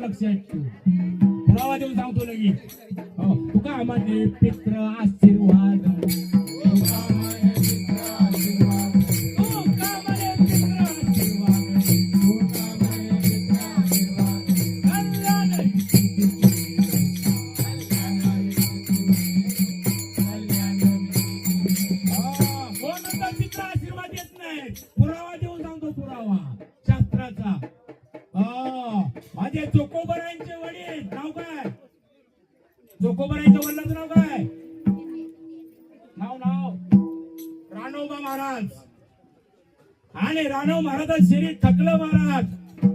लक्षात ठेव. पुरावा देऊन सांगतो लगी. हो, तुका म्हणे पित्र आशीर्वाद, तुका म्हणे पित्र आशीर्वाद, तुका म्हणे पित्र आशीर्वाद, तुका म्हणे पित्र आशीर्वाद, कल्याण कोण म्हणतात पित्र आशीर्वाद येत नाही. पुरावा देऊन सांगतो. पुरावा शास्त्राचा. माझे चोकोबरायांचे वडील नाव काय? चोकोबरायांच्या वडिलांचं नाव काय? नाव रानोबा महाराज. आणि रानोबा महाराज शरीर थकलं महाराज.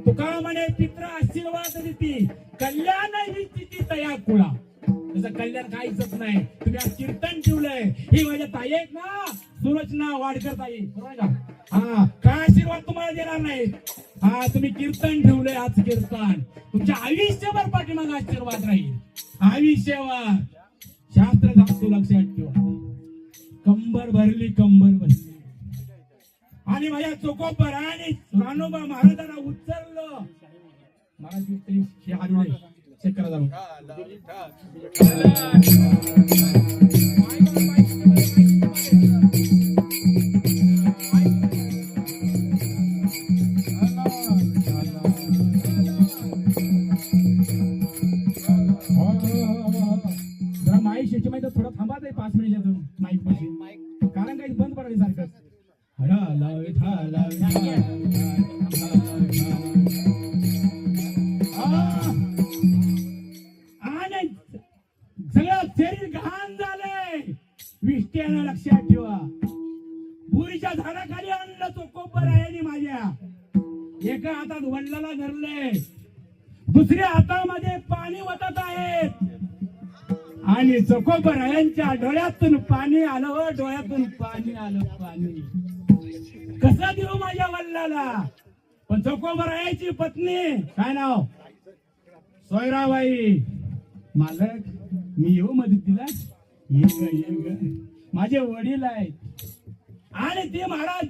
तुका म्हणे पित्र आशीर्वाद देती, कल्याण निश्चिती तया कुळा. त्याचं कल्याण काहीच नाही. तुम्ही आज कीर्तन ठेवलंय. ही माझ्या ताई आहेत ना, सुरचना वाडकर ताई, बरोबर का? हा, काय आशीर्वाद तुम्हाला देणार नाही. हा, तुम्ही कीर्तन ठेवलंय. आज कीर्तन तुमच्या आयुष्यभर पाठीमागे आशीर्वाद राहील. आयुष्यभर. शास्त्र सांगतो लक्षात ठेवा. कंबर भरली, कंबर भरली. आणि माझ्या चोकोपर आणि रानोबा महाराजांना उचललं. महाराज हे हाडून चेक करा जाऊन. जरा माईक शेची माहिती थोडं थांबा. 5 मिनिट माईक पाशी, कारण काही बंद पडायला सारखं. आणि सगळं शरीर घाण झालंय. विष्ट्यानं लक्षात ठेवा. पुरीच्या झाडाखाली आणलं चोकोबर आहे माझ्या. एका हातात वडिलाला धरले, दुसऱ्या हातामध्ये पाणी वतत आहेत. आणि चोकोबरायांच्या डोळ्यातून पाणी आलं. डोळ्यातून पाणी आलं. पाणी कसं देऊ माझ्या वडिलाला? पण चोकोबरायाची पत्नी काय नाव? सोयराबाई. मालक मी येऊ मदतीला? ये माझे वडील आहेत. आणि ते महाराज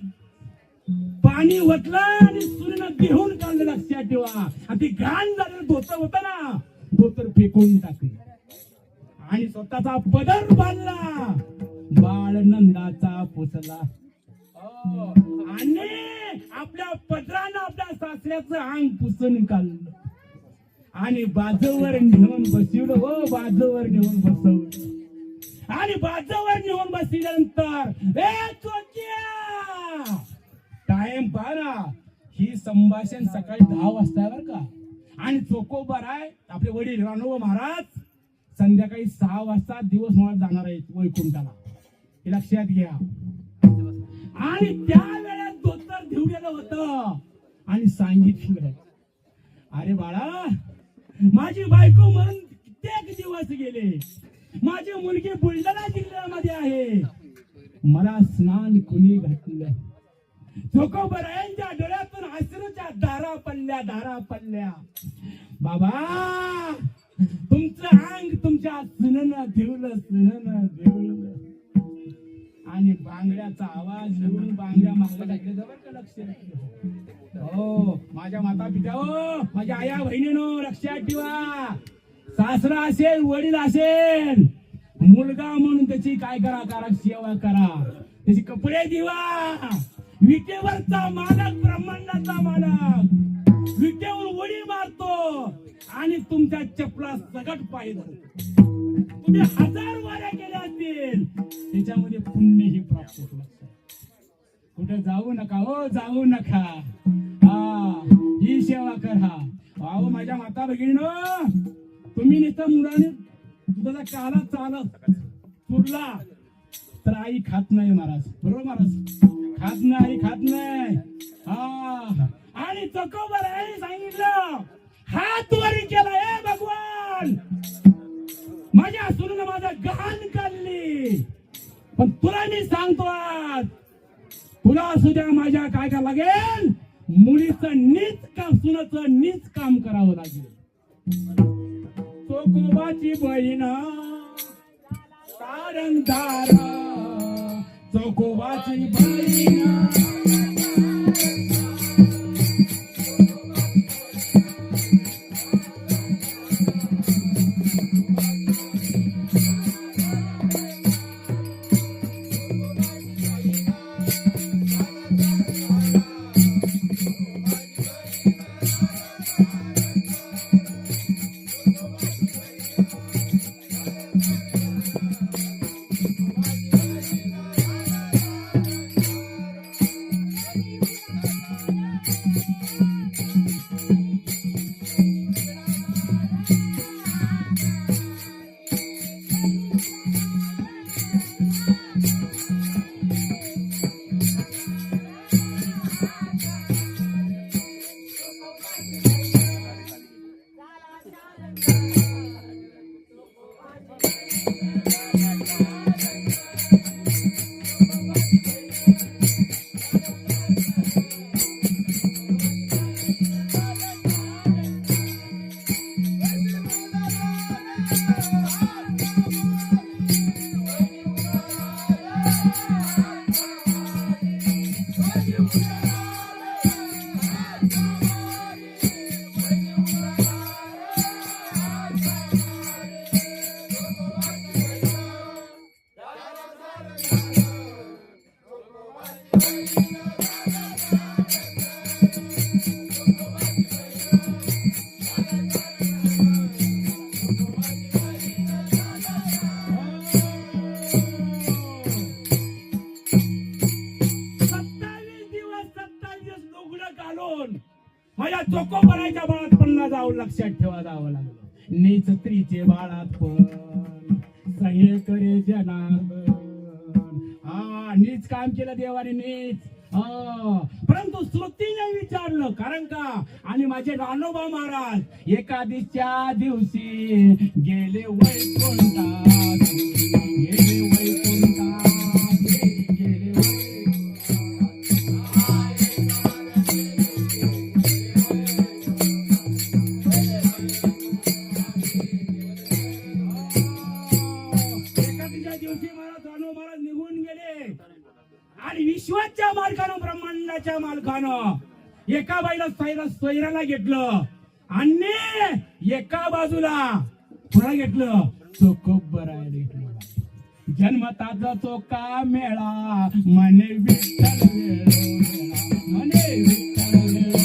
पाणी वतलं आणि सूर्यनं देऊन काढलं. लक्षात ठेवा. आणि ते घाण झालेलं धोतर होतं ना, धोतर फेकून टाकले आणि स्वतःचा पदर बांधला. बाळ नंदाचा पुसला. आणि आपल्या पदरानं आपल्या सासऱ्याचं अंग पुसून काढलं आणि बाजूवर नेऊन बसवलं. हो, बाजूवर नेऊन बसवलं. आणि बाजूवर नेऊन बसल्यानंतर टाइम पाहा. ही संभाषण सकाळी 10 वाजता बर का. आणि चोकोबर आहे आपले वडील रानोबा महाराज संध्याकाळी 6 वाजता दिवस मुळात जाणार आहेत वैकुंठाला. हे लक्षात घ्या. आणि त्या वेळेत धोतर धिवलेलं होतं. आणि सांगितलं, अरे बाळा, माझी बायको मरण कित्येक दिवस गेले. माझी मुलगी बुलढाणा जिल्ह्यामध्ये आहे. मला स्नान कुणी घातलं? चोकोबरायांच्या डोळ्यातून अश्रूच्या धारा पडल्या. बाबा, तुमचं अंग तुमच्या सुनेनं ठेवलं. आणि बांगड्याचा आवाज येऊन बांगड्या मागं टाकले. जबर का लक्ष? हो, माझ्या माता पिता, हो माझ्या आया बहिणीनो, लक्षात ठेवा. सासरा असेल, वडील असेल, मुलगा म्हणून त्याची काय करा, सेवा करा. त्याची कपडे दिवा. विटेवरचा मालक, ब्रह्मांडाचा मालक विटेवर उडी मारतो आणि तुमच्या चपला सगट पाय धरतो. तुम्ही 1000 वाऱ्या केल्या असतील, त्याच्यामध्ये पुण्यही प्राप्त होतं. कुठे जाऊ नका, हो जाऊ नका. ही सेवा करा. अहो माझ्या माता भगिनीनो, तुम्ही नुसतं मुलाने तुझा काला चालत चुरला तर आई खात नाही महाराज. बरोबर महाराज? खात नाही. आणि चकोबर आहे सांगितलं, हात वरी केला. हे भगवान, माझ्या सुनेनं माझा गहाण काढली. पण तुला मी सांगतो, आज तुला सुद्धा माझ्या काय का लागेल, मुलीचं नीच काम, सुनाचं नीच काम करावं लागेल. चोकोबाची बहीण तारंगधार, चोकोबाची बहीण चोकोबराच्या बाळात पण जावं, लक्षात ठेवा जावं लागलं. नीच स्त्रीचे बाळात पण सह्य करे जनार्दन. हा, नीच काम केलं देवाने, नीच. परंतु श्रुतीने विचारलं, कारण का, आणि माझे रानोबा महाराज एकादशीच्या दिवशी गेले वैकुंठात, गेले वैकुंठात, गेले एकादशीच्या दिवशी महाराज रानोबा महाराज निघून गेले. आणि विश्वाच्या मालकानं, ब्रह्मांडाच्या मालकानं एका बाईला सोयराला घेतलं आणि एका बाजूला पुढे घेतलं चोकोबरायला घेतलं. जन्मताचा चोका मेळा म्हणे विठ्ठल वेळो, म्हणे विठ्ठल वेळो,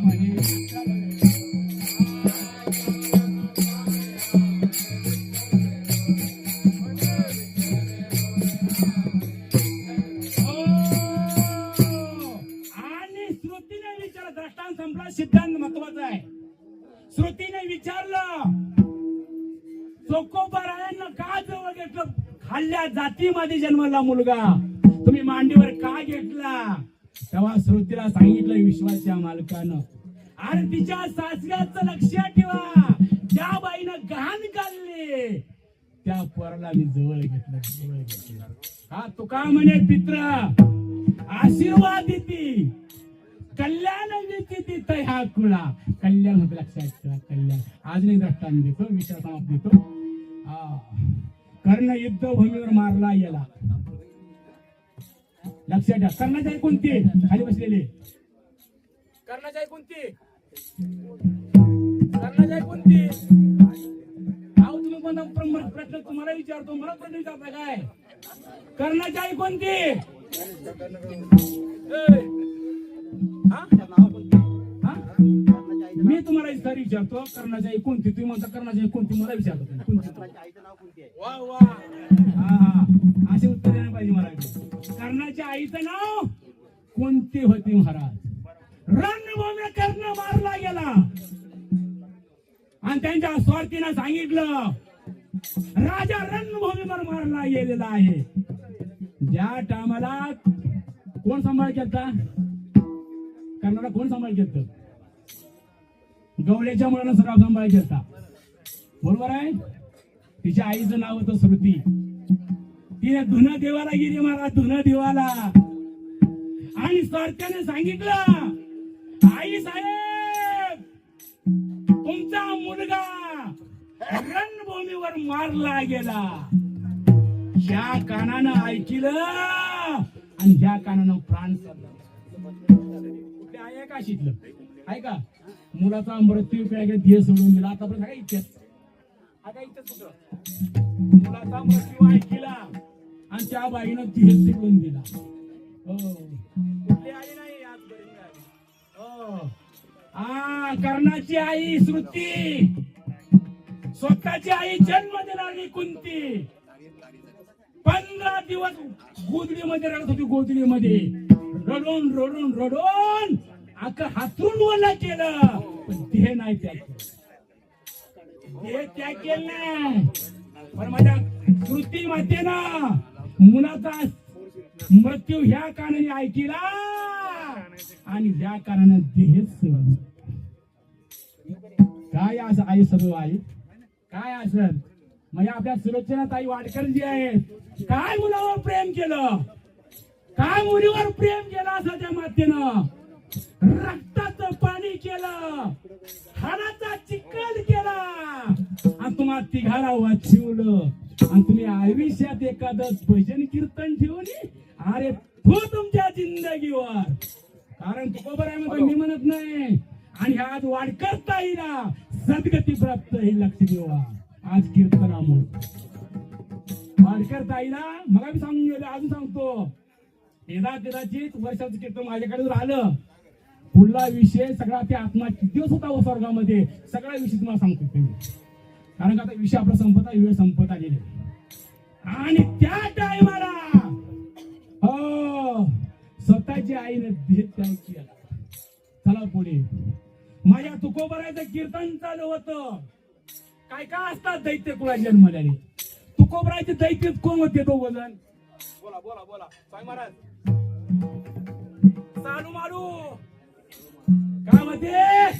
म्हणे विठ्ठल सिद्धांत महत्वाचा आहे. श्रुतीने विचारलं, चोकोबरायांना का जवळ घेतलं? खाल्ल्या जातीमध्ये जन्मला मुलगा तुम्ही मांडीवर का घेतला? तेव्हा श्रुतीला सांगितलं विश्वाच्या मालकानं, अरे तिच्या सासऱ्याचं लक्षात ठेवा, ज्या बाईनं घाण काढले त्या पोराला मी जवळ घेतलं, जवळ घेतलं. हा, तुका म्हणे पित्र आशीर्वाद देती, कल्याण देते ह्या कुळा. कल्याण होतं, लक्षात ठेवा, कल्याण. आज नाही दृष्टांत देतो, विचार समाप्त देतो. कर्ण युद्धभूमीवर मारला गेला, लक्षात ठेवा. कर्णाची आई कोणती? खाली बसलेले कर्णाची आई कोणती? कर्णाची आई कोणती? अहो, तुम्ही कोणता प्रश्न तुम्हाला विचारतो, मला प्रश्न विचारता काय? कर्णाची आई कोणती? मी तुम्हाला सर विचारतो, कर्णाची आई कोणती? तुम्ही म्हणता कर्णाची आई कोणती, मला विचारतो आईचं नाव कोणती आहे? वा वा, हा, असे उत्तर द्यायला पाहिजे मला. कर्णाच्या आईचं नाव कोणती होती महाराज? रणभूमी कर्ण मारला गेला आणि त्यांच्या स्वार्थीनं सांगितलं राजा रणभूमीवर मारला गेलेला आहे. ज्या टायमाला कोण सांभाळ केलता? कर्णाला कोण सांभाळ केलं? गवळ्याच्या मुलानं सगळा सांभाळ केलता, बरोबर आहे. तिच्या आईचं नाव होतं श्रुती. तिने धुना देवाला गेली महाराज, धुना देवाला, आणि स्वार्थ्याने सांगितलं, आई साहेब तुमचा मुलगा रणभूमीवर मारला गेला. ह्या कानानं ऐकलं आणि ह्या कानानं प्राण सोडला. कुठे आहे का शिकलं? आहे का? मुलाचा मृत्यू केला, ध्येय सोडून दिला. आतापर्यंत काय इतिहास? आता इथं कुठं मुलाचा मृत्यू ऐकला आणि त्या बाईनं ध्येय सोडून दिला. हो, कुठली आली नाही आजपर्यंत आली. हो, कर्णाची आई श्रुती, स्वतःची आई जन्म देणारी कुंती 15 दिवस गोधडीमध्ये रडत होती. गोधडीमध्ये रडून रडून रडून अख्खं हातरून ओला केलं, पण ते नाही त्याग केलं, त्याग केलं नाही. पण माझ्या श्रुती माते ना मुलाचा मृत्यू ह्या कानाने ऐकला आणि ह्या कानाने देह सोडला. काय असं आई सर्व आई काय असं म्हणजे आपल्या सुरक्षेला ताई वाडकर जी आहेत, काय मुलावर प्रेम केलं, काय मुलीवर प्रेम केलं असं त्या मातेनं. रक्ताचं पाणी केलं, हाडाचा चिखल केला आणि तुम्हाला तिघाला वाचवलं. आणि तुम्ही आयुष्यात एखादं भजन कीर्तन ठेवून अरे तो तुमच्या जिंदगीवर. कारण तुकोबर आहे म्हणतो, मी म्हणत नाही. आणि आज वाडकर ताईला सद्गती प्राप्त हे लक्ष देवा. आज कीर्तनामुळे वाडकर ताईला मग मी सांगून गेलो, अजून सांगतो. कदाचित वर्षाचं कीर्तन माझ्याकडे जर आलं, पुढला विषय सगळा ते आत्मा किती दिवस होता स्वर्गामध्ये सगळा विषय तुम्हाला सांगतो तुम्ही. कारण का आता विषय आपला संपत आहे, वेळ संपत आलेली. आणि त्या टायमाला हो स्वतःची आईने भेद त्याग केला. चला बोला पुढे. माझ्या तुकोबरायचं कीर्तन चालू होतं. काय काय असतात दैत्य कुळा जन्मल्याने. तुकोबरायचे दैत्य कोण होते तो वजन. बोला बोला बोला साई महाराज. साधू मालू काय म्हणते.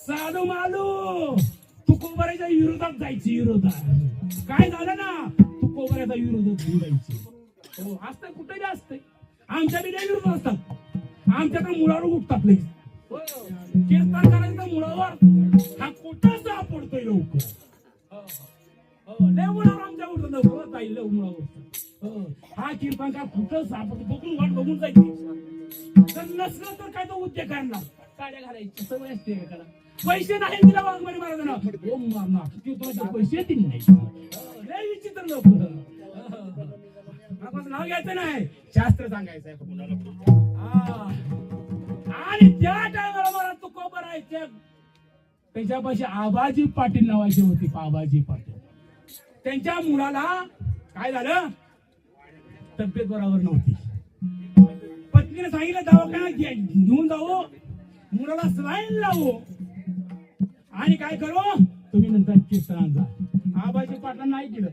साधू मालू तुकोबरायच्या विरोधात जायची. विरोधात काय झालं ना तुकोबरायचा विरोधात जायची. हो असतंय कुठेही असतंय. आमच्या बी विरोध असतात. आमच्याकडे मुळावर उठतात लगेच. कीर्तन करायचं मुळावर हा कुठं सापडतोय लवकर. लय मुळावर आमच्या उठत लवकर जाईल मुळावर. हा कीर्तनकार कुठं सापडतो बघून वाट बघून जायची. जर नसलं तर काय तो उद्योग करणार. काड्या घालायची सवय असते का. पैसे नाही तिला वाघमारी महाराजांना ओम मारणार कीर्तनाचे पैसे दिले नाही. लय विचित्र लोक. नाव घ्यायचं नाही शास्त्र सांगायचं आणि त्या टायमाला मला तुकोबरायचे त्यांच्यापाशी आबाजी पाटील नावाची होती. आबाजी पाटील त्यांच्या मुलाला काय झालं तब्येत बरोबर नव्हती. पत्नीने सांगितलं दवाखान्यात घेऊन जाऊ मुलाला सलाईन लावू आणि काय करू तुम्ही नंतर कीर्तनात जा. आबाजी पाटलांना नाही केलं.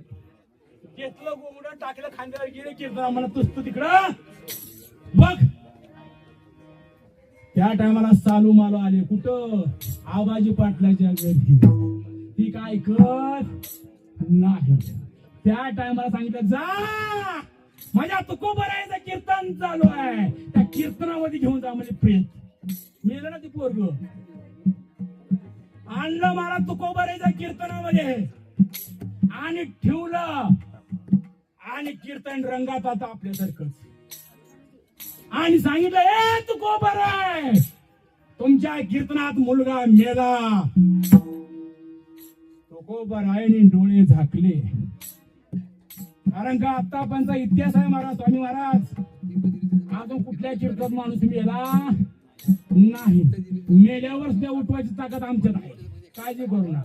घेतलं गोमुडं टाकलं खांद्यावर गेले कीर्तना म्हणत तू तिकडं बघ. त्या टायमाला सालू मालो आले कुठं आबाजी पाटलाच्या घरी. ती काय ऐकत नाही. त्या टायमाला सांगितलं जा माझ्या तुकोबरायचं कीर्तन चालू आहे त्या कीर्तनामध्ये घेऊन जा. म्हणजे प्रेत मेलं ना ती पोरग. आणलं मला तुकोबरायच्या कीर्तनामध्ये आणि ठेवलं. आणि कीर्तन रंगात आता आपल्यासारखंच. आणि सांगितलं ए तुकोबराय तुमच्या कीर्तनात मुलगा मेला. तुकोबरायने डोळे झाकले. कारण का आतापर्यंतचा इतिहास आहे महाराज स्वामी महाराज. अजून कुठल्या कीर्तनात माणूस मेला नाही. मेल्यावर त्या उठवायची ताकद आमच्यात आहे. काळजी करू नका.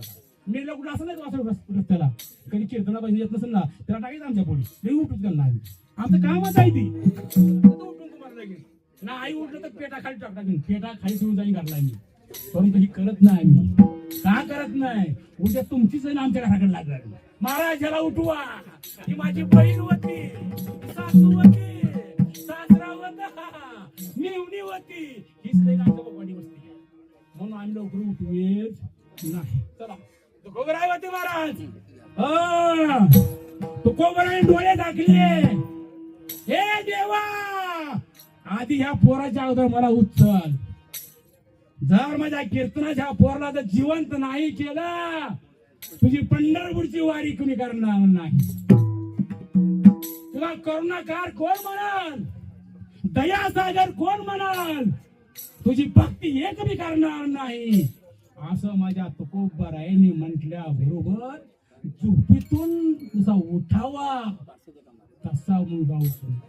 मेलं कुठं असं नाही वाचव रस्त्याला कधी कीर्तना पाहिजे येत नसेल ना त्याला टाकायचं आमच्या पोळी. नाही उठूच करणार आमचं कामच आहे ती. उठून तुम्हाला लागेल ना आई उठलं तर पेटा खाली टाक टाकेन. पेटा खाली ठेवून जाईन घरला मी. परंतु ही करत नाही आम्ही. का करत नाही. उद्या तुमचीच आमच्या घराकडे लागणार. महाराजाला उठवा. ही माझी बहीण होती सासू होती सासरा होता मिवणी होती. हीच नाही आमच्या बाबांनी बसती म्हणून आम्ही लवकर उठवेच नाही. चला तुकोबराय होते महाराज. तुकोबराय डोळे दाखले. हे देवा आधी ह्या पोराच्या अगोदर मला उचल. जर माझ्या कीर्तनाच्या पोराला जर जिवंत नाही केलं तुझी पंढरपूरची वारी कुणी करणार नाही. तुला करुणाकार कोण म्हणाल दयासागर कोण म्हणाल तुझी भक्ती एक बी करणार नाही. असं माझ्या तुकोबरायने म्हटल्या बरोबर झोपेतून तुझा उठावा तसा मुलगा उठून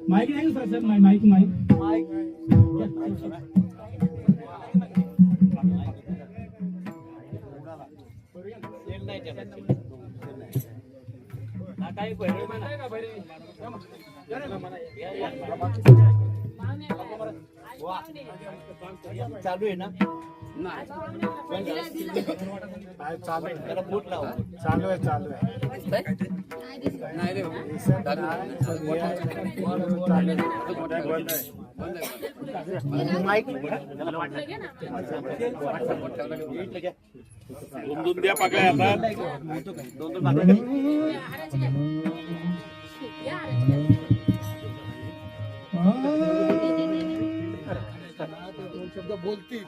माईक नाही सर माईक चालू आहे ना चालू आहे दोन द्या पाकळ्या आता दोन शब्द बोलतील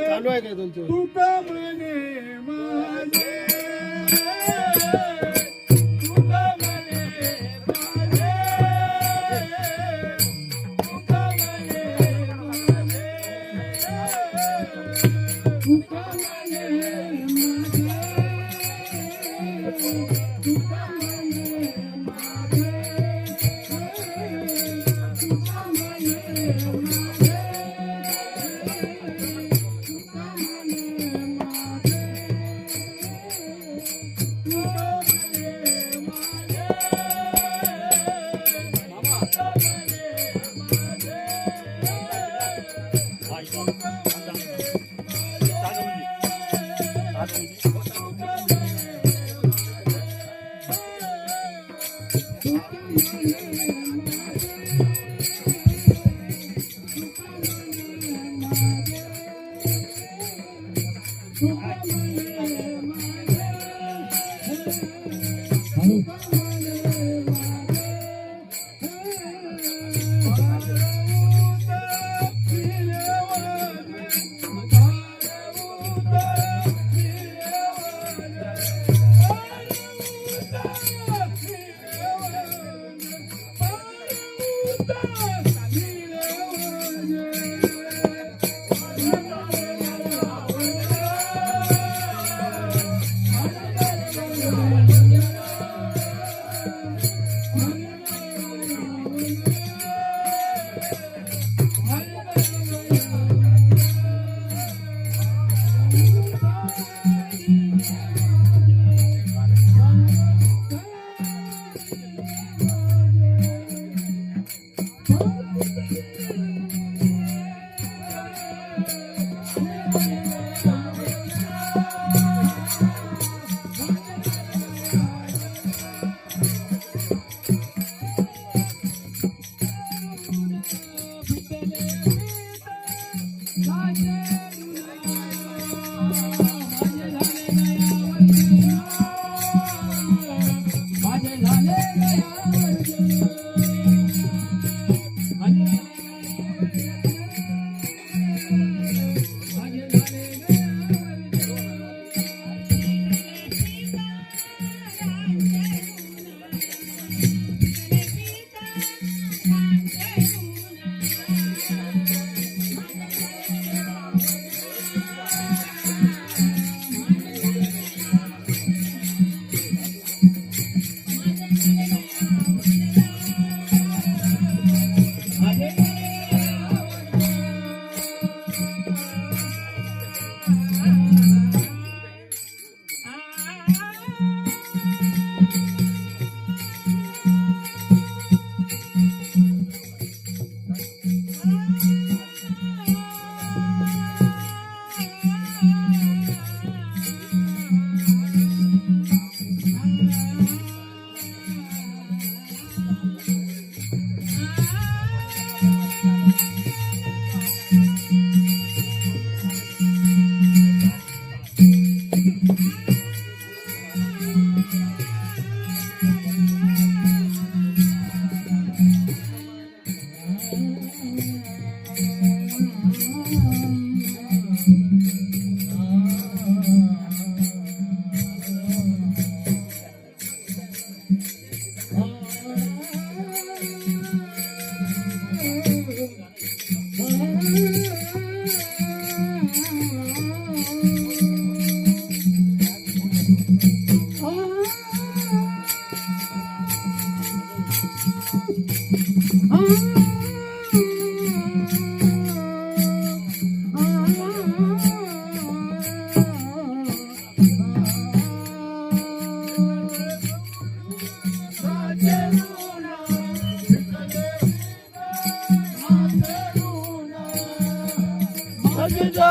चालू आहे काय तुमचं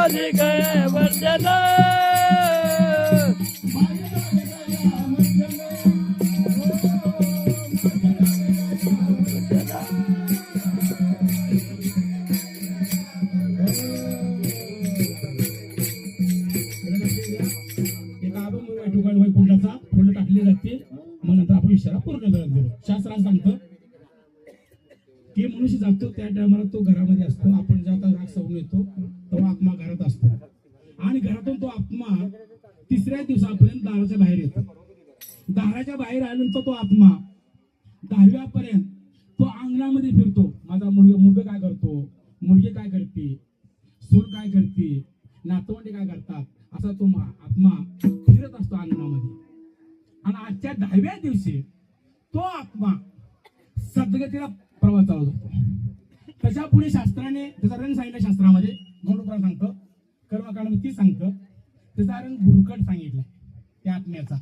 झाली काय वर्जना एक आपण ठिकाण वैकुंठाचा फुलं टाकली जाते मग नंतर आपण विषयाला पूर्ण करत गेलो. शास्त्रात सांगतं की मनुष्य जातो त्या टायमाला तो घरामध्ये असतो. आपण जेव्हा राग सवून येतो तेव्हा आत्मा घरात असतो आणि घरातून तो आत्मा तिसऱ्या दिवसापर्यंत दाराच्या बाहेर येतो. दाराच्या बाहेर आल्यानंतर तो आत्मा 10व्या पर्यंत तो अंगणामध्ये फिरतो. माझा मुलगा काय करतो, मुलगी काय करते, सूर काय करते, नातवंडे काय करतात, असा तो आत्मा फिरत असतो अंगणामध्ये. आणि आजच्या 10व्या दिवशी तो आत्मा सद्गतीला प्रवास चालू होतो. त्याच्या पुढे शास्त्राने त्याचा रंग सांगितलं. शास्त्रामध्ये गरुडपुराण सांगतं, कर्मकांड 30 सांगतं त्याचा रंग भुरकट सांगितलाय त्या आत्म्याचा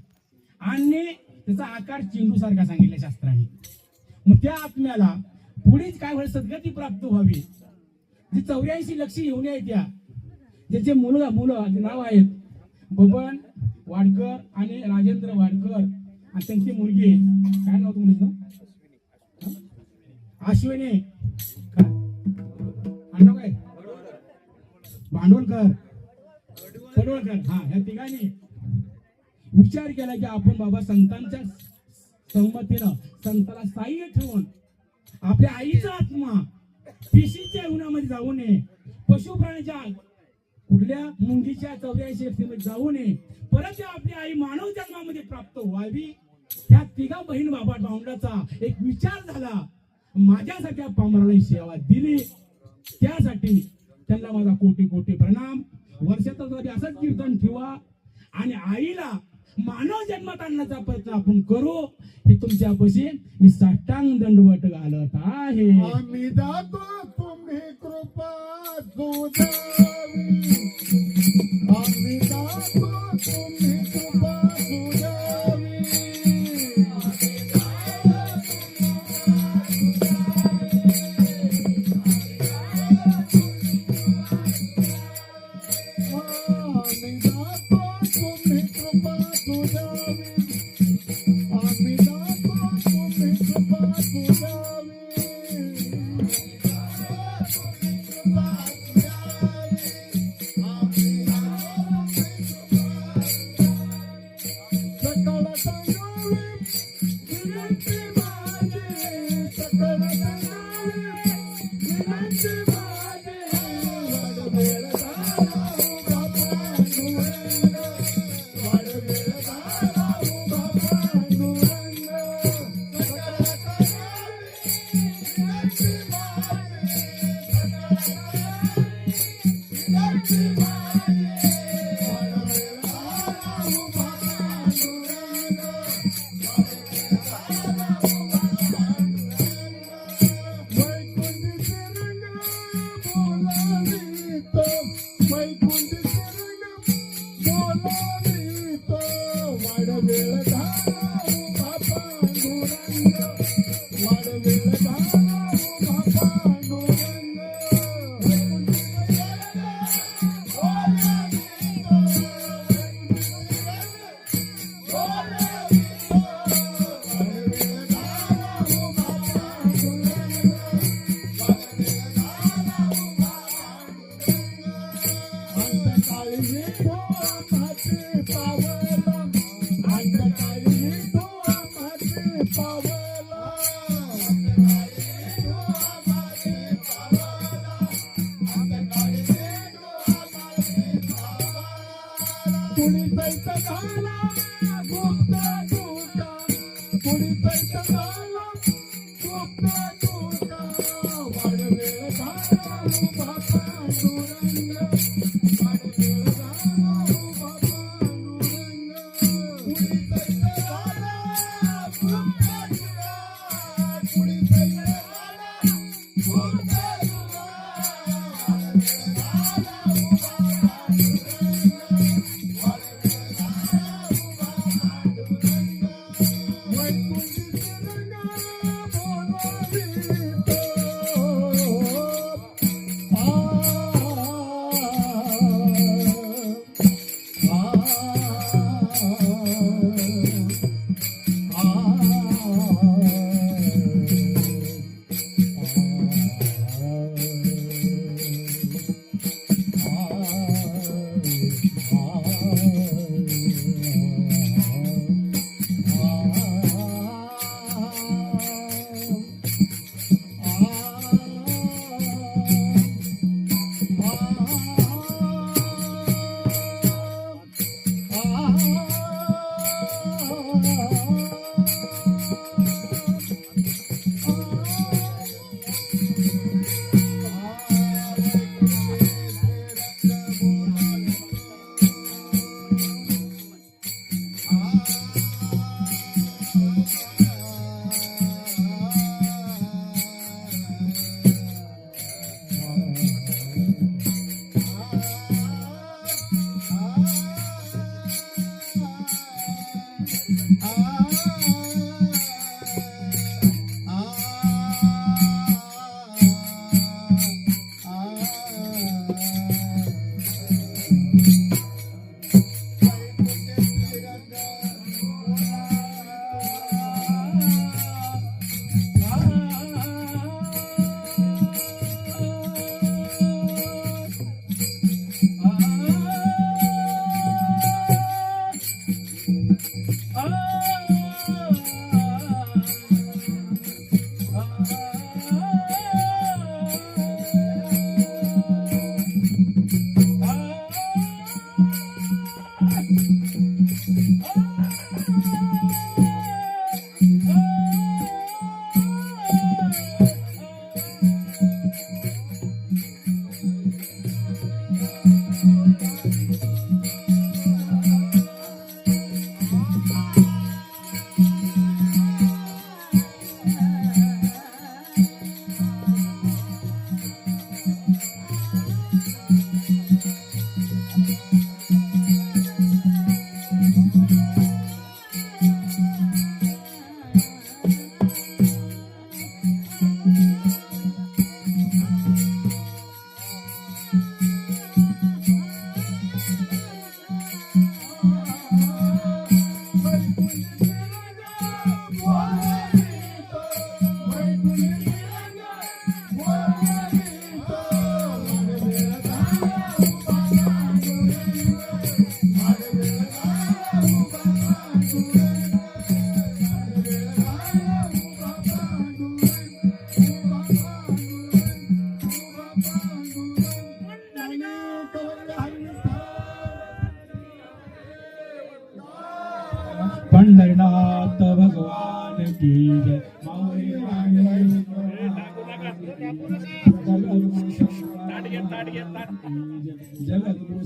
आणि त्याचा आकार चेंडू सारखा सांगितलाय शास्त्राने. मग त्या आत्म्याला पुढेच काय व्हायला सद्गती प्राप्त व्हावी. जी 84 लक्ष येऊन आहेत त्या ज्याचे मुलं नाव आहेत बबन वाडकर आणि राजेंद्र वाडकर आणि त्यांची मुलगी काय नाव मुलीचं अश्विनी काय भांडवलकर पडवळकर हा या तिघांनी विचार केला की आपण बाबा संतांच्या संमतीनं संताला साह्य ठेवून आपल्या आईचा आत्मा पिशीच्या उन्हामध्ये जाऊ नये, पशु प्राण्याच्या कुठल्या मुंगीच्या 84 मध्ये जाऊ नये, परत आपली आई मानव जन्मामध्ये प्राप्त व्हावी. त्या तिघा बहीण बाबा भावंडाचा एक विचार झाला. माझ्यासारख्या पामराला सेवा दिली त्यासाठी त्यांना माझा कोटी कोटी प्रणाम. वर्षात असंच कीर्तन ठेवा आणि आईला मानव जन्मात आणण्याचा प्रयत्न आपण करू. हे तुमच्यापाशी मी साष्टांग दंडवट घालत आहे. आम्ही जातो तुम्ही कृपा सुधावी, आम्ही जातो तुम्ही कृपा सुधावी. आम्ही जातो तुम्ही कृपा सुधावी, आम्ही जातो तुम्ही कृपा सुधावी. सकळ संगावी विनंती माझी, सकळ संगावी विनंती माझी. वडवेळ झाला उभा पांडुरंग, वडवेळ झाला उभा पांडुरंग. सकळ संगावी विनंती माझी, सकळ संगावी विनंती माझी. वडवेळ झाला उभा वैकुंठी रंग बोलावितो, वैकुंठी रंग बोलावितो. वाडवेळ झाला उभा पांडुरंग, वाडवेळ झाला उभा पांडुरंग. वैकुंठी रंग बोलावितो, वैकुंठी रंग बोलावितो. वाडवेळ झाला उभा पांडुरंग, अंतकाळी विठो आम्हाचे पावला, अंतकाळी विठो आम्हाचे पावला, अंतकाळी विठो आम्हाचे पावला, अंतकाळी विठो आम्हाचे पावला. कुणी पैत झाला गुप्त तुका, कुणी पैत झाला गुप्त तुका. वाडवेळ झाला उभा पांडुरंग, वाडवेळ झाला उभा पांडुरंग. कुणी पैत झाला गुप्त तुका, कुणी पैत झाला गुप्त तुका. वाडवेळ झाला उभा पांडुरंग, वाडवेळ झाला उभा पांडुरंग. वैकुंठी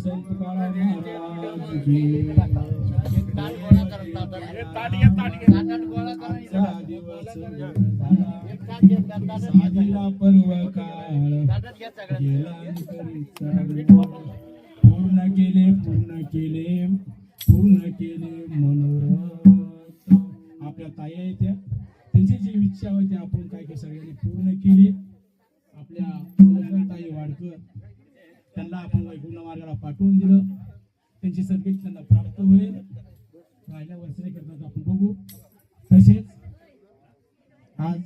संत तुकाराम महाराज की आजचा दिवस झाला, साधीला पर्व काळ गेला अंतरीचा. पूर्ण केले मनोरथ. आपल्या ताई आहेत त्या, त्यांची जी इच्छा होती आपण काय काय सगळ्यांनी पूर्ण केली. आपल्या ताई वाडकर त्यांना आपण वैकुंठ मार्गाला पाठवून दिलं. त्यांची सद्गती त्यांना प्राप्त होईल. राहिल्या वर्षाने करतात आपण बघू. तसेच आज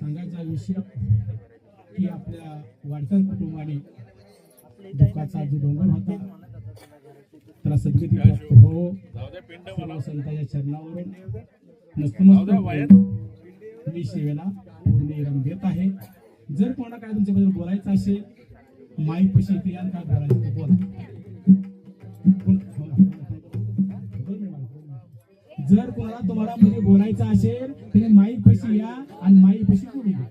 सांगायचा विषय की आपल्या वाडकर कुटुंबाने दुःखाचा जो डोंगर होता त्याला सद्गती प्राप्त हो. सर्व संतांच्या चरणावरून नतमस्तक मी सेवेला पूर्ण विराम देत आहे. जर कोणाला काय तुमच्याबद्दल बोलायचं असेल, माईक पशी इथे याल, काय बोलायचं ते बोला. जर कोणाला तुम्हाला मध्ये बोलायचं असेल तर माईक पशी या आणि माईक पशी बोलू द्या.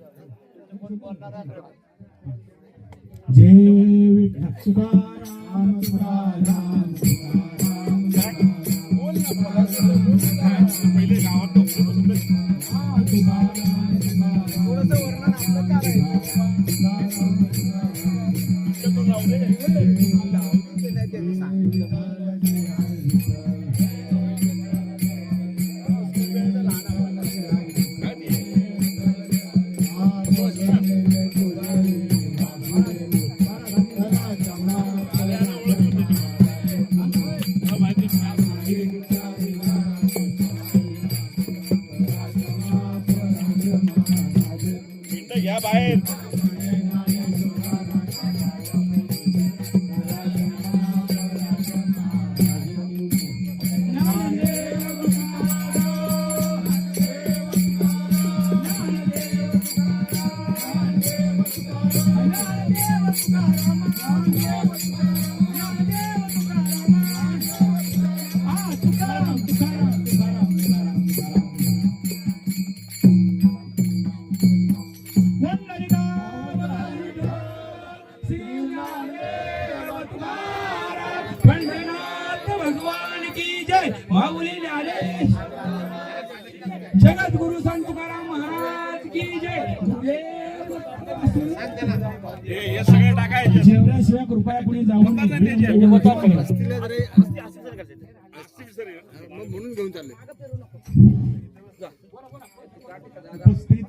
जय विठ्ठल तुकाराम तुकाराम पहिले गावात या बाहेर भगवान की जय. माऊली आले. जगत गुरु संत तुकाराम महाराज की जय. हे सगळे टाकायचे जेवल्याशिवाय कृपया कुणी जाऊन म्हणून घेऊन चालले. उपस्थित